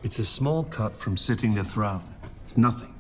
It's a small cut from sitting the throne. It's nothing.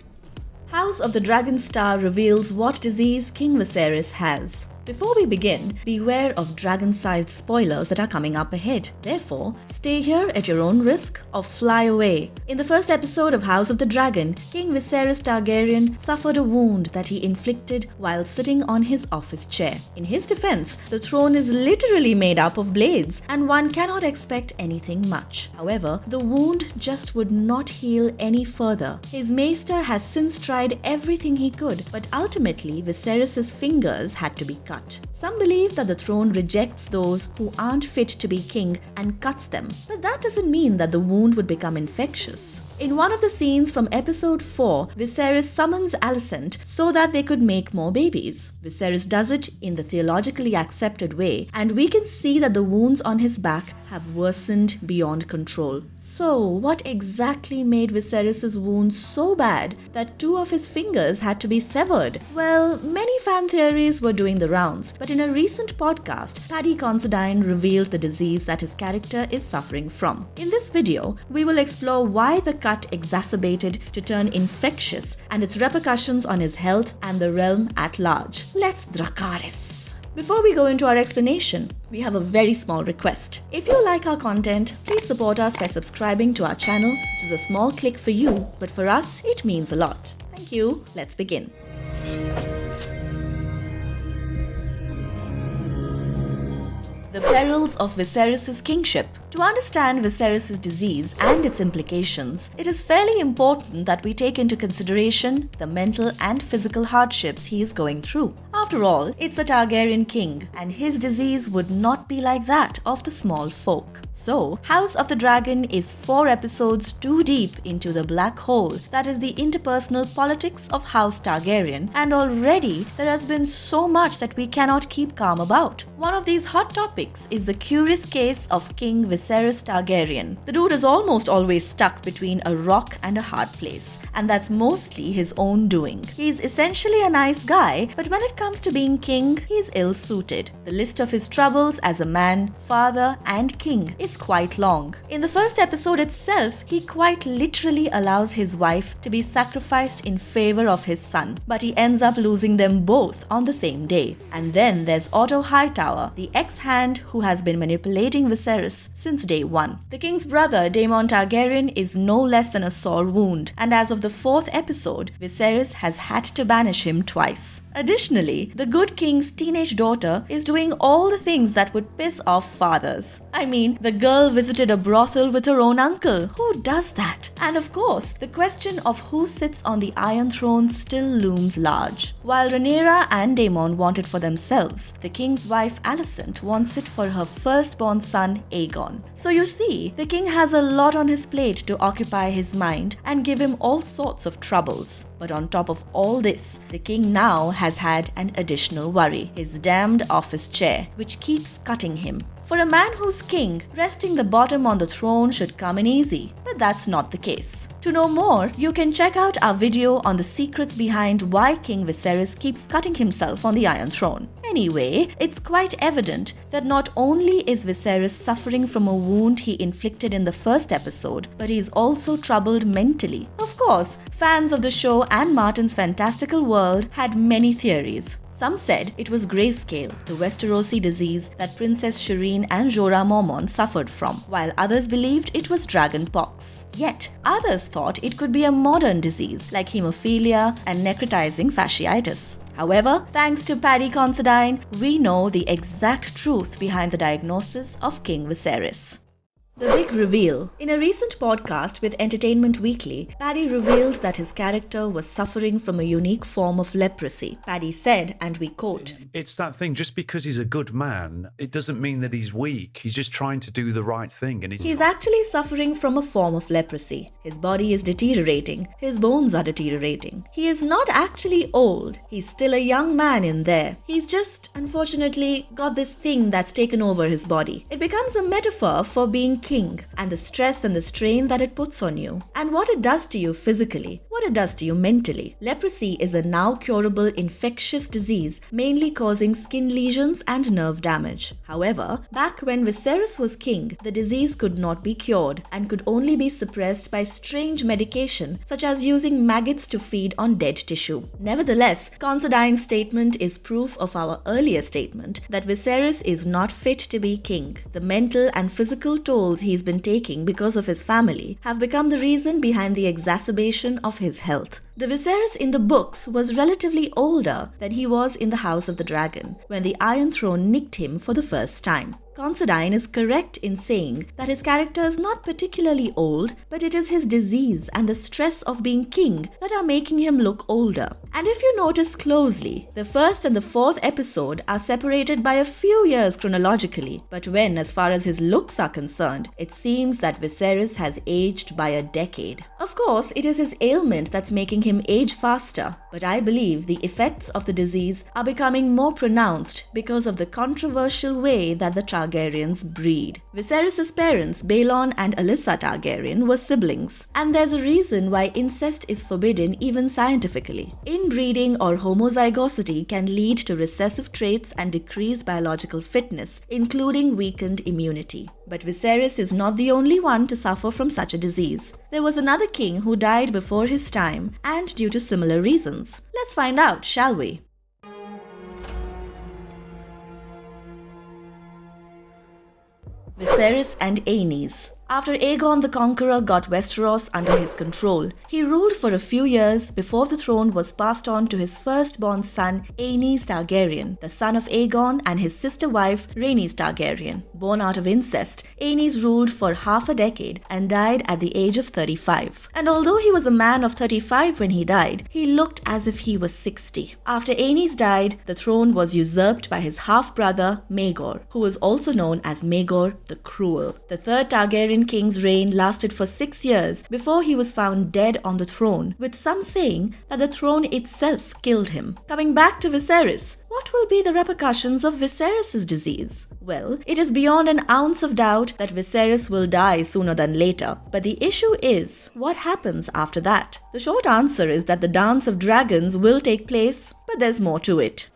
House of the Dragon Star reveals what disease King Viserys has. Before we begin, beware of dragon-sized spoilers that are coming up ahead. Therefore, stay here at your own risk or fly away. In the first episode of House of the Dragon, King Viserys Targaryen suffered a wound that he inflicted while sitting on his office chair. In his defense, the throne is literally made up of blades, and one cannot expect anything much. However, the wound just would not heal any further. His maester has since tried everything he could, but ultimately Viserys' fingers had to be cut. Some believe that the throne rejects those who aren't fit to be king and cuts them, but that doesn't mean that the wound would become infectious. In one of the scenes from episode 4, Viserys summons Alicent so that they could make more babies. Viserys does it in the theologically accepted way, and we can see that the wounds on his back have worsened beyond control. So, what exactly made Viserys' wounds so bad that 2 of his fingers had to be severed? Well, many fan theories were doing the rounds, but in a recent podcast, Paddy Considine revealed the disease that his character is suffering from. In this video, we will explore why the cut exacerbated to turn infectious and its repercussions on his health and the realm at large. Let's Dracarys! Before we go into our explanation, we have a very small request. If you like our content, please support us by subscribing to our channel. This is a small click for you, but for us, it means a lot. Thank you. Let's begin. The Perils of Viserys' Kingship. To understand Viserys' disease and its implications, it is fairly important that we take into consideration the mental and physical hardships he is going through. After all, it's a Targaryen king, and his disease would not be like that of the small folk. So, House of the Dragon is 4 episodes too deep into the black hole that is the interpersonal politics of House Targaryen, and already there has been so much that we cannot keep calm about. One of these hot topics is the curious case of King Viserys Targaryen. The dude is almost always stuck between a rock and a hard place, and that's mostly his own doing. He's essentially a nice guy, but when it comes to being king, he's ill-suited. The list of his troubles as a man, father, and king is quite long. In the first episode itself, he quite literally allows his wife to be sacrificed in favor of his son, but he ends up losing them both on the same day. And then there's Otto Hightower, the ex-hand who has been manipulating Viserys since day one. The king's brother, Daemon Targaryen, is no less than a sore wound, and as of the 4th episode, Viserys has had to banish him twice. Additionally, the good king's teenage daughter is doing all the things that would piss off fathers. I mean, the girl visited a brothel with her own uncle. Who does that? And of course, the question of who sits on the Iron Throne still looms large. While Rhaenyra and Daemon want it for themselves, the king's wife Alicent wants it for her firstborn son Aegon. So you see, the king has a lot on his plate to occupy his mind and give him all sorts of troubles. But on top of all this, the king now has had an additional worry, his damned office chair, which keeps cutting him. For a man who's king, resting the bottom on the throne should come in easy, but that's not the case. To know more, you can check out our video on the secrets behind why King Viserys keeps cutting himself on the Iron Throne. Anyway, it's quite evident that not only is Viserys suffering from a wound he inflicted in the first episode, but he's also troubled mentally. Of course, fans of the show and Martin's fantastical world had many theories. Some said it was grayscale, the Westerosi disease that Princess Shireen and Jorah Mormont suffered from, while others believed it was dragon pox. Yet, others thought it could be a modern disease like hemophilia and necrotizing fasciitis. However, thanks to Paddy Considine, we know the exact truth behind the diagnosis of King Viserys. The big reveal. In a recent podcast with Entertainment Weekly, Paddy revealed that his character was suffering from a unique form of leprosy. Paddy said, and we quote, It's that thing, just because he's a good man, it doesn't mean that he's weak. He's just trying to do the right thing. And he's actually suffering from a form of leprosy. His body is deteriorating. His bones are deteriorating. He is not actually old. He's still a young man in there. He's just, unfortunately, got this thing that's taken over his body. It becomes a metaphor for being king and the stress and the strain that it puts on you, and what it does to you physically, what it does to you mentally. Leprosy is a now curable infectious disease mainly causing skin lesions and nerve damage. However, back when Viserys was king, the disease could not be cured and could only be suppressed by strange medication such as using maggots to feed on dead tissue. Nevertheless, Considine's statement is proof of our earlier statement that Viserys is not fit to be king. The mental and physical tolls he's been taking because of his family have become the reason behind the exacerbation of his health. The Viserys in the books was relatively older than he was in the House of the Dragon when the Iron Throne nicked him for the first time. Considine is correct in saying that his character is not particularly old, but it is his disease and the stress of being king that are making him look older. And if you notice closely, the first and the fourth episode are separated by a few years chronologically, but when, as far as his looks are concerned, it seems that Viserys has aged by a decade. Of course, it is his ailment that's making him age faster, but I believe the effects of the disease are becoming more pronounced because of the controversial way that the Targaryens breed. Viserys' parents, Baelon and Alyssa Targaryen, were siblings, and there's a reason why incest is forbidden even scientifically. Inbreeding or homozygosity can lead to recessive traits and decreased biological fitness, including weakened immunity. But Viserys is not the only one to suffer from such a disease. There was another king who died before his time and due to similar reasons. Let's find out, shall we? Viserys and Aenes. After Aegon the Conqueror got Westeros under his control, he ruled for a few years before the throne was passed on to his firstborn son Aenes Targaryen, the son of Aegon and his sister wife Rhaenys Targaryen. Born out of incest, Aenes ruled for half a decade and died at the age of 35. And although he was a man of 35 when he died, he looked as if he was 60. After Aenes died, the throne was usurped by his half-brother Maegor, who was also known as Maegor the Cruel. The third Targaryen king's reign lasted for 6 years before he was found dead on the throne, with some saying that the throne itself killed him. Coming back to Viserys, what will be the repercussions of Viserys' disease? Well, it is beyond an ounce of doubt that Viserys will die sooner than later, but the issue is, what happens after that? The short answer is that the Dance of Dragons will take place, but there's more to it.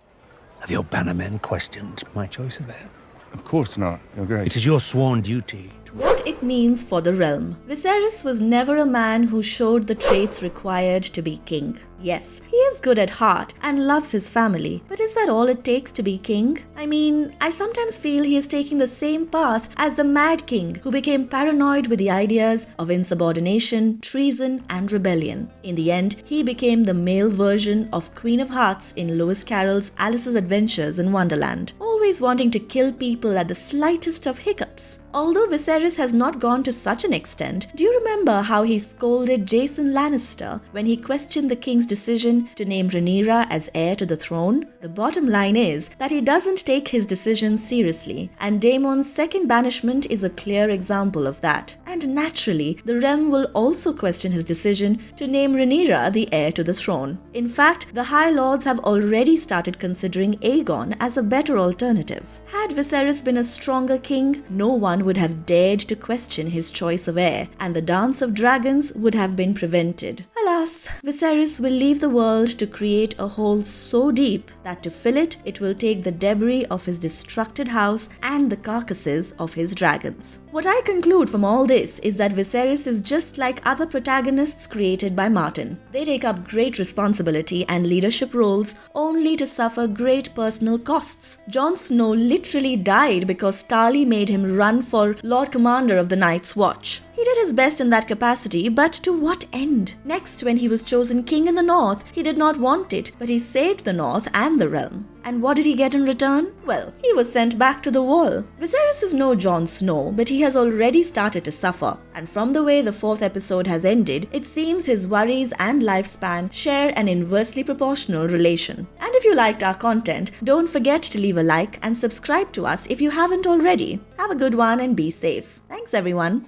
Have your bannermen questioned my choice of heir? Of course not, Your Grace. It is your sworn duty to... What it means for the realm. Viserys was never a man who showed the traits required to be king. Yes, he is good at heart and loves his family, but is that all it takes to be king? I mean, I sometimes feel he is taking the same path as the Mad King, who became paranoid with the ideas of insubordination, treason, and rebellion. In the end, he became the male version of Queen of Hearts in Lewis Carroll's Alice's Adventures in Wonderland, always wanting to kill people at the slightest of hiccups. Although Viserys has not gone to such an extent, do you remember how he scolded Jason Lannister when he questioned the king's decision to name Rhaenyra as heir to the throne? The bottom line is that he doesn't take his decisions seriously, and Daemon's second banishment is a clear example of that. And naturally, the realm will also question his decision to name Rhaenyra the heir to the throne. In fact, the High Lords have already started considering Aegon as a better alternative. Had Viserys been a stronger king, no one would have dared to question his choice of heir, and the Dance of Dragons would have been prevented. Alas, Viserys will leave the world to create a hole so deep that to fill it, it will take the debris of his destructed house and the carcasses of his dragons. What I conclude from all this is that Viserys is just like other protagonists created by Martin. They take up great responsibility and leadership roles only to suffer great personal costs. Jon Snow literally died because Tarly made him run for Lord Commander of the Night's Watch. He did his best in that capacity, but to what end? Next, when he was chosen king in the north, he did not want it, but he saved the north and the realm. And what did he get in return? Well, he was sent back to the wall. Viserys is no Jon Snow, but he has already started to suffer. And from the way the fourth episode has ended, it seems his worries and lifespan share an inversely proportional relation. And if you liked our content, don't forget to leave a like and subscribe to us if you haven't already. Have a good one and be safe. Thanks, everyone.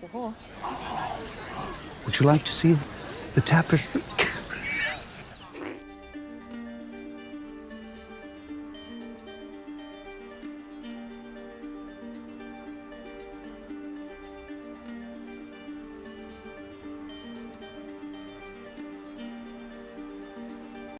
Would you like to see the tapestry?